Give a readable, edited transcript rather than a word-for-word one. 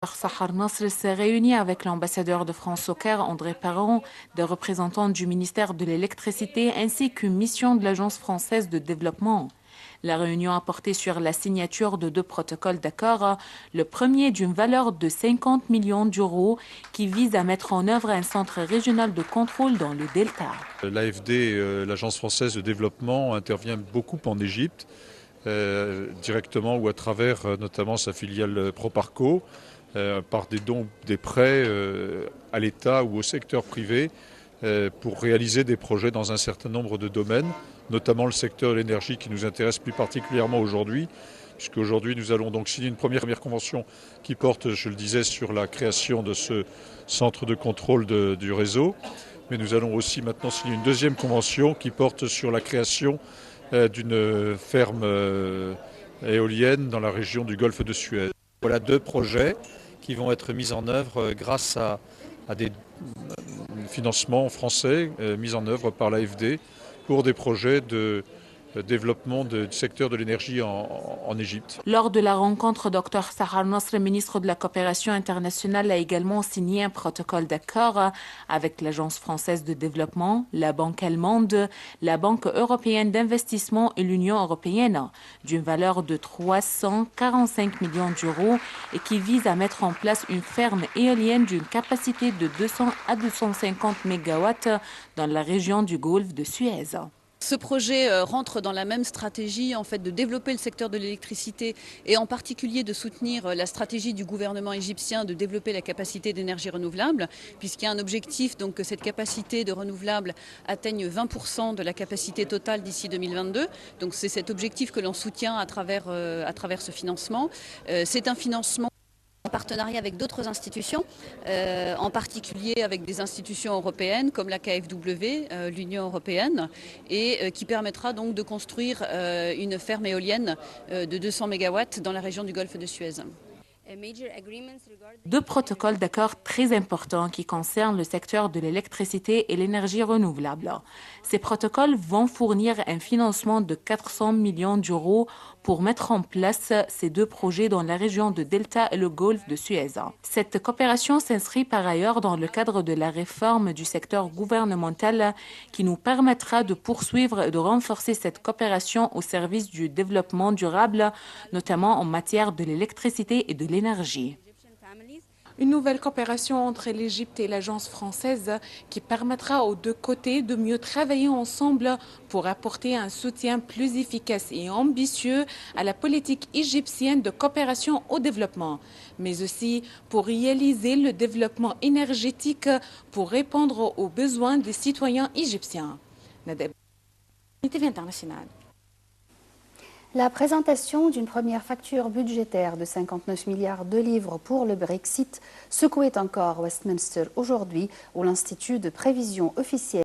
Sahar Nasr s'est réuni avec l'ambassadeur de France au Caire, André Perron, des représentants du ministère de l'Électricité ainsi qu'une mission de l'Agence française de développement. La réunion a porté sur la signature de deux protocoles d'accord, le premier d'une valeur de 50 millions d'euros qui vise à mettre en œuvre un centre régional de contrôle dans le Delta. L'AFD, l'Agence française de développement, intervient beaucoup en Égypte, directement ou à travers notamment sa filiale Proparco, par des dons, des prêts à l'État ou au secteur privé pour réaliser des projets dans un certain nombre de domaines, notamment le secteur de l'énergie qui nous intéresse plus particulièrement aujourd'hui, puisqu'aujourd'hui nous allons donc signer une première convention qui porte, je le disais, sur la création de ce centre de contrôle du réseau. Mais nous allons aussi maintenant signer une deuxième convention qui porte sur la création d'une ferme éolienne dans la région du golfe de Suez. Voilà deux projets qui vont être mis en œuvre grâce à des financements français mis en œuvre par l'AFD pour des projets de développement du secteur de l'énergie en Égypte. Lors de la rencontre, Dr Sahar Nasr, ministre de la Coopération internationale, a également signé un protocole d'accord avec l'Agence française de développement, la Banque allemande, la Banque européenne d'investissement et l'Union européenne, d'une valeur de 345 millions d'euros et qui vise à mettre en place une ferme éolienne d'une capacité de 200 à 250 mégawatts dans la région du golfe de Suez. Ce projet rentre dans la même stratégie en fait, de développer le secteur de l'électricité et en particulier de soutenir la stratégie du gouvernement égyptien de développer la capacité d'énergie renouvelable, puisqu'il y a un objectif donc, que cette capacité de renouvelable atteigne 20% de la capacité totale d'ici 2022. Donc c'est cet objectif que l'on soutient à travers ce financement. C'est un financement en partenariat avec d'autres institutions, en particulier avec des institutions européennes comme la KfW, l'Union européenne, et qui permettra donc de construire une ferme éolienne de 200 MW dans la région du golfe de Suez. Deux protocoles d'accord très importants qui concernent le secteur de l'électricité et l'énergie renouvelable. Ces protocoles vont fournir un financement de 400 millions d'euros pour mettre en place ces deux projets dans la région de Delta et le golfe de Suez. Cette coopération s'inscrit par ailleurs dans le cadre de la réforme du secteur gouvernemental qui nous permettra de poursuivre et de renforcer cette coopération au service du développement durable, notamment en matière de l'électricité et de l'énergie. Une nouvelle coopération entre l'Égypte et l'Agence française qui permettra aux deux côtés de mieux travailler ensemble pour apporter un soutien plus efficace et ambitieux à la politique égyptienne de coopération au développement, mais aussi pour réaliser le développement énergétique pour répondre aux besoins des citoyens égyptiens. Nadeb, TV International. La présentation d'une première facture budgétaire de 59 milliards de livres pour le Brexit secouait encore Westminster aujourd'hui, où l'Institut de prévision officielle